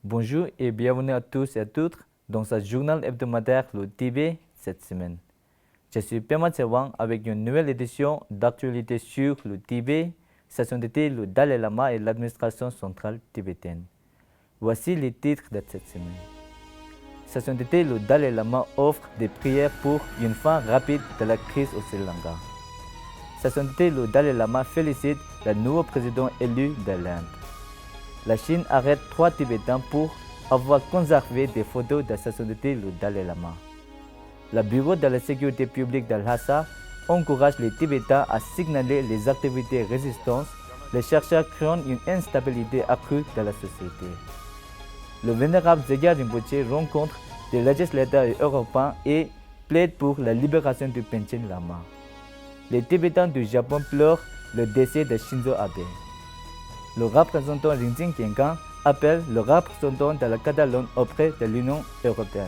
Bonjour et bienvenue à tous et à toutes dans ce journal hebdomadaire le Tibet cette semaine. Je suis Pema Tsewang avec une nouvelle édition d'actualité sur le Tibet, session d'été, le Dalai Lama et l'administration centrale tibétaine. Voici les titres de cette semaine. Session d'été, le Dalai Lama offre des prières pour une fin rapide de la crise au Sri Lanka. Session d'été, le Dalai Lama félicite le nouveau président élu de l'Inde. La Chine arrête 3 Tibétains pour avoir conservé des photos de sa sainteté le Dalai Lama. Le Bureau de la sécurité publique de Lhasa encourage les Tibétains à signaler les activités résistantes. Les chercheurs craignent une instabilité accrue de la société. Le vénérable Zegar Rinpoche rencontre des législateurs européens et plaide pour la libération du Panchen Lama. Les Tibétains du Japon pleurent le décès de Shinzo Abe. Le représentant Rinzing Tienkan appelle le représentant de la Catalogne auprès de l'Union européenne.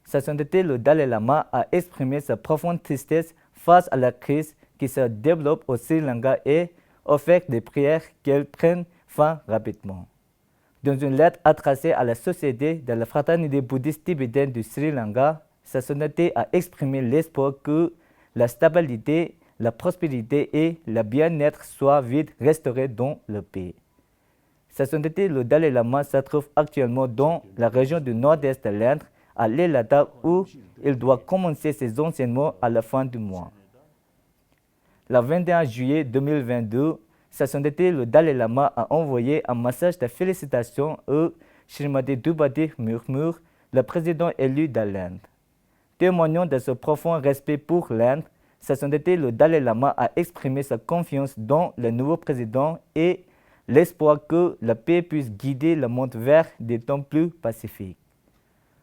Sa sainteté, le Dalai Lama a exprimé sa profonde tristesse face à la crise qui se développe au Sri Lanka et offert des prières qu'elle prenne fin rapidement. Dans une lettre adressée à la Société de la Fraternité bouddhiste tibétaine du Sri Lanka, Sa Sainteté a exprimé l'espoir que la stabilité, la prospérité et le bien-être soient vite restaurés dans le pays. Sa Sainteté, le Dalai Lama se trouve actuellement dans la région du nord-est de l'Inde, à l'E-Ladakh, où il doit commencer ses enseignements à la fin du mois. Le 21 juillet 2022, Sa Sainteté, le Dalai Lama a envoyé un message de félicitations au Srimati Drupadi Murmur, le président élu de l'Inde. Témoignant de ce profond respect pour l'Inde, Sa Sainteté, le Dalai Lama a exprimé sa confiance dans le nouveau président et l'espoir que la paix puisse guider le monde vers des temps plus pacifiques.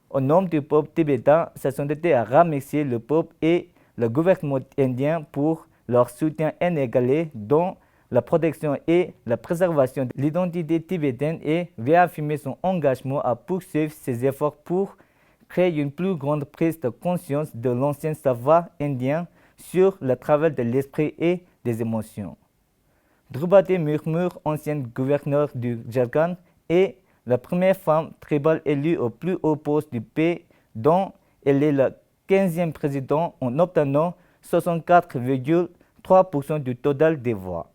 Au nom du peuple tibétain, Sa Sainteté a remercié le peuple et le gouvernement indien pour leur soutien inégalé dans la protection et la préservation de l'identité tibétaine et réaffirmer son engagement à poursuivre ses efforts pour créer une plus grande prise de conscience de l'ancien savoir indien sur le travail de l'esprit et des émotions. Drupadi Murmur, ancienne gouverneure du Jharkhand, est la première femme tribale élue au plus haut poste du pays, dont elle est le 15e président en obtenant 64,3% du total des voix.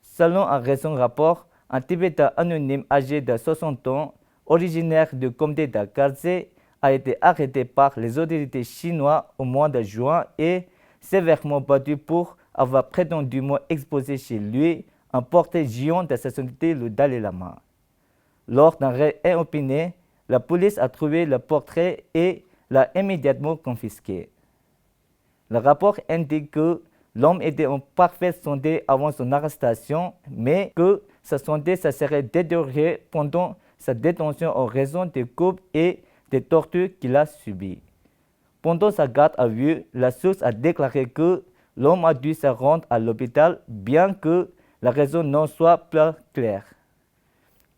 Selon un récent rapport, un Tibétain anonyme âgé de 60 ans, originaire du comté de Khaltse, a été arrêté par les autorités chinoises au mois de juin et sévèrement battu pour avoir prétendument exposé chez lui un portrait géant de sa sainteté, le Dalai Lama. Lors d'un raid inopiné, la police a trouvé le portrait et l'a immédiatement confisqué. Le rapport indique que l'homme était en parfaite santé avant son arrestation, mais que sa santé se serait détériorée pendant sa détention en raison des coups et des tortures qu'il a subies. Pendant sa garde à vue, la source a déclaré que l'homme a dû se rendre à l'hôpital, bien que la raison n'en soit pas claire.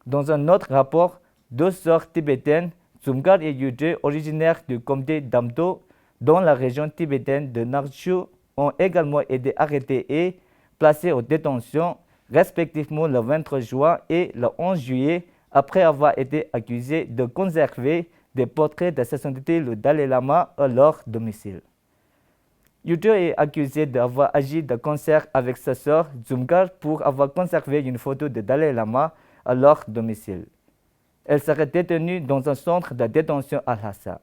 Dans un autre rapport, 2 sœurs tibétaines, Dzumgar et Yudje, originaires du comté d'Amdo, dans la région tibétaine de Narshu, ont également été arrêtées et placées en détention, respectivement le 23 juin et le 11 juillet, après avoir été accusées de conserver des portraits de Sa Sainteté, le Dalai Lama, à leur domicile. Yudje est accusé d'avoir agi de concert avec sa sœur Dzumgar pour avoir conservé une photo de Dalai Lama à leur domicile. Elle serait détenue dans un centre de détention à Lhasa.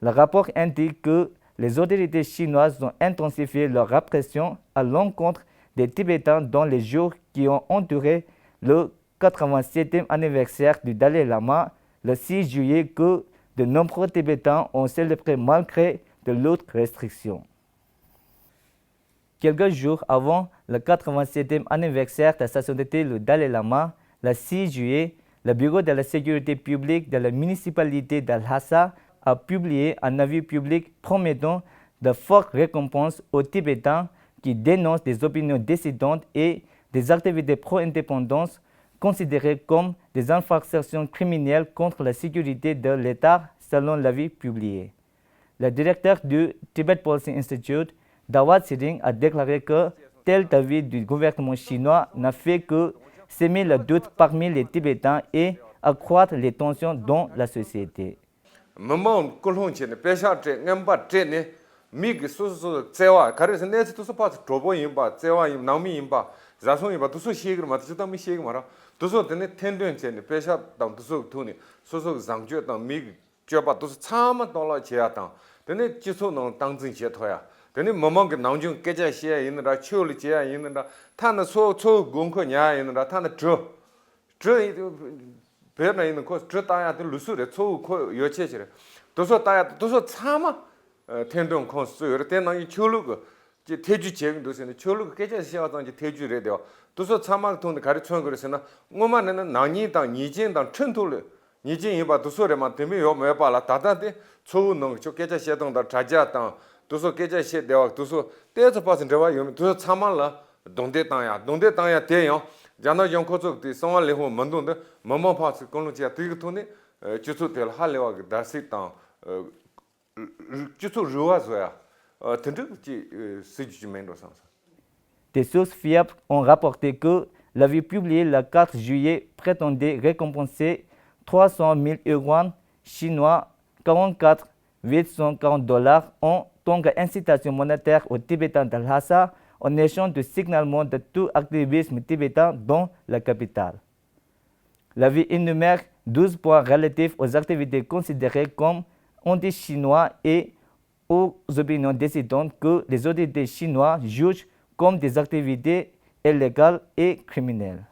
Le rapport indique que les autorités chinoises ont intensifié leur répression à l'encontre des Tibétains dans les jours qui ont entouré le 87e anniversaire du Dalai Lama, le 6 juillet, que de nombreux Tibétains ont célébré malgré de lourdes restrictions. Quelques jours avant le 87e anniversaire de Sa Sainteté, le Dalai Lama, le 6 juillet, le Bureau de la sécurité publique de la municipalité de Lhasa a publié un avis public promettant de fortes récompenses aux Tibétains qui dénoncent des opinions dissidentes et des activités pro-indépendance considérées comme des infractions criminelles contre la sécurité de l'État selon l'avis publié. Le directeur du Tibet Policy Institute, Dawat Siring, a déclaré que tel avis du gouvernement chinois n'a fait que semer le doute parmi les Tibétains et accroître les tensions dans la société. Tene momong ke naungjung keja xia yinra chul jia yinra tan so gong ko nya yinra tan zhe be na yin ko zhe da ya de lu su de so ko yo che che do so da ya do so chama ten dong ko su yo de na yi chulu ko ji teju je do se ne chulu keja xia dang ji teju re de do so chama 돈 가르 쳐 그래서나 ngo마는 나니 당 니진 당 천돌 니진 이바 do so re ma de me yo me ba la da da de 초 농 저 keja xia dong da 자자 당 도서 계좌시 대와 도서 때에서 봐서 저와 요 도서 참말라 동대 땅야 대요 자나 용코적 디 성활레호 만동데 뭐뭐 파스 공로지야 되게 돈에 주소될 할래와 다시 땅 주소 루아서야 된득지 시주멘도 상사. Des sources fiables ont rapporté que l'avis publié le 4 juillet prétendait récompenser 300 000 yuan chinois, 44 840 $ en tant qu'incitation monétaire aux Tibétains de Lhasa en échange de signalement de tout activisme tibétain dans la capitale. L'avis énumère 12 points relatifs aux activités considérées comme anti-chinois et aux opinions dissidentes que les autorités chinoises jugent comme des activités illégales et criminelles.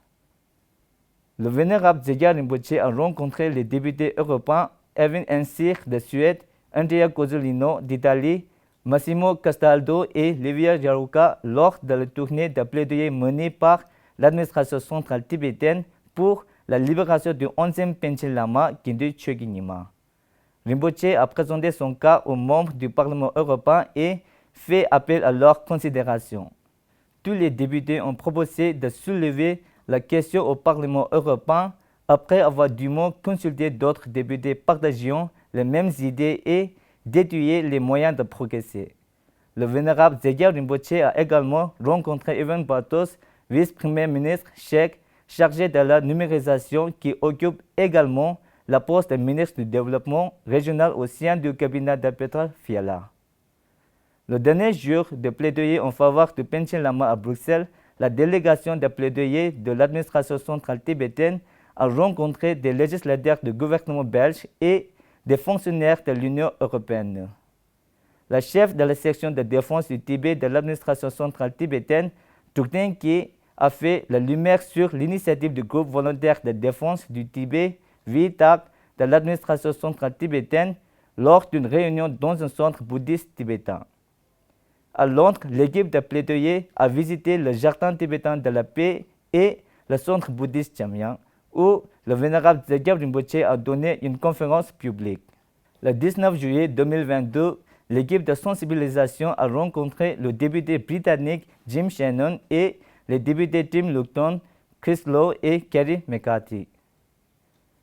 Le vénérable Dzogchen Rinpoche a rencontré les députés européens Evin Ensir de Suède, Andrea Cozzolino d'Italie, Massimo Castaldo et Livia Jaruka lors de la tournée de plaidoyer menée par l'administration centrale tibétaine pour la libération du 11e Panchen Lama Kindu Chökyi Nyima. Rinpoche a présenté son cas aux membres du Parlement européen et fait appel à leur considération. Tous les députés ont proposé de soulever la question au Parlement européen après avoir dûment consulté d'autres députés partageant les mêmes idées et d'étudier les moyens de progresser. Le vénérable Dzogchen Rinpoche a également rencontré Ivan Bartos, vice-premier ministre tchèque chargé de la numérisation qui occupe également la poste de ministre du développement régional au sein du cabinet de Petra Fiala. Le dernier jour de plaidoyer en faveur du Panchen Lama à Bruxelles, la délégation de plaidoyer de l'administration centrale tibétaine a rencontré des législateurs du gouvernement belge et des fonctionnaires de l'Union européenne. La chef de la section de défense du Tibet de l'administration centrale tibétaine, Tukten Kye, a fait la lumière sur l'initiative du groupe volontaire de défense du Tibet, VITAC, de l'administration centrale tibétaine lors d'une réunion dans un centre bouddhiste tibétain. À Londres, l'équipe de plaidoyer a visité le jardin tibétain de la paix et le centre bouddhiste Jamyang, où le vénérable Dzogchen Rinpoche a donné une conférence publique. Le 19 juillet 2022, l'équipe de sensibilisation a rencontré le député britannique Jim Shannon et les députés Tim Lupton, Chris Lowe et Kerry McCarthy.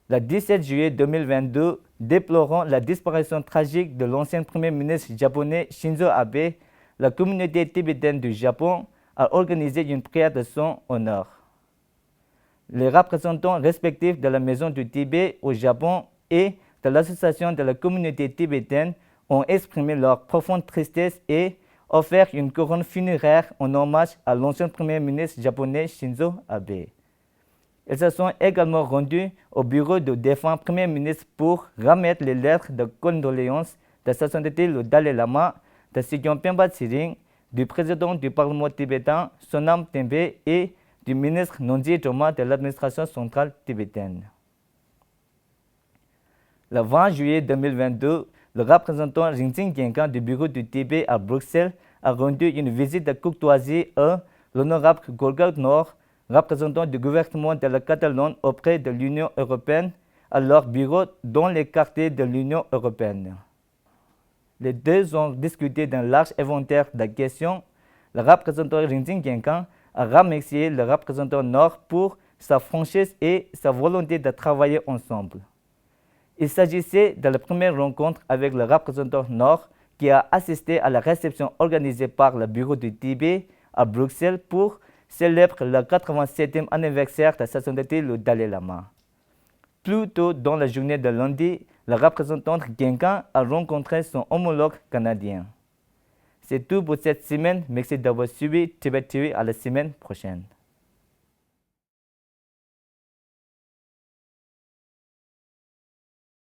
Le 17 juillet 2022, déplorant la disparition tragique de l'ancien premier ministre japonais Shinzo Abe, la communauté tibétaine du Japon a organisé une prière de son honneur. Les représentants respectifs de la Maison du Tibet au Japon et de l'Association de la communauté tibétaine ont exprimé leur profonde tristesse et offert une couronne funéraire en hommage à l'ancien premier ministre japonais Shinzo Abe. Ils se sont également rendus au bureau du défunt premier ministre pour remettre les lettres de condoléances de sa sainteté le Dalai Lama, de Sigyong Pemba Tsering, du président du Parlement tibétain Sonam Tembe et du ministre Nonji Joma de l'administration centrale tibétaine. Le 20 juillet 2022, le représentant Rinzing Genkan du bureau du Tibet à Bruxelles a rendu une visite de courtoisie à l'honorable Golgal Nord, représentant du gouvernement de la Catalogne auprès de l'Union européenne, à leur bureau dans les quartiers de l'Union européenne. Les deux ont discuté d'un large éventail de questions. Le représentant Rinzing Genkan a remercié le représentant Nord pour sa franchise et sa volonté de travailler ensemble. Il s'agissait de la première rencontre avec le représentant nord qui a assisté à la réception organisée par le Bureau du Tibet à Bruxelles pour célébrer le 87e anniversaire de sa sainteté le Dalai Lama. Plus tôt dans la journée de lundi, le représentant Genkan a rencontré son homologue canadien. C'est tout pour cette semaine. Merci d'avoir suivi Tibet TV à la semaine prochaine.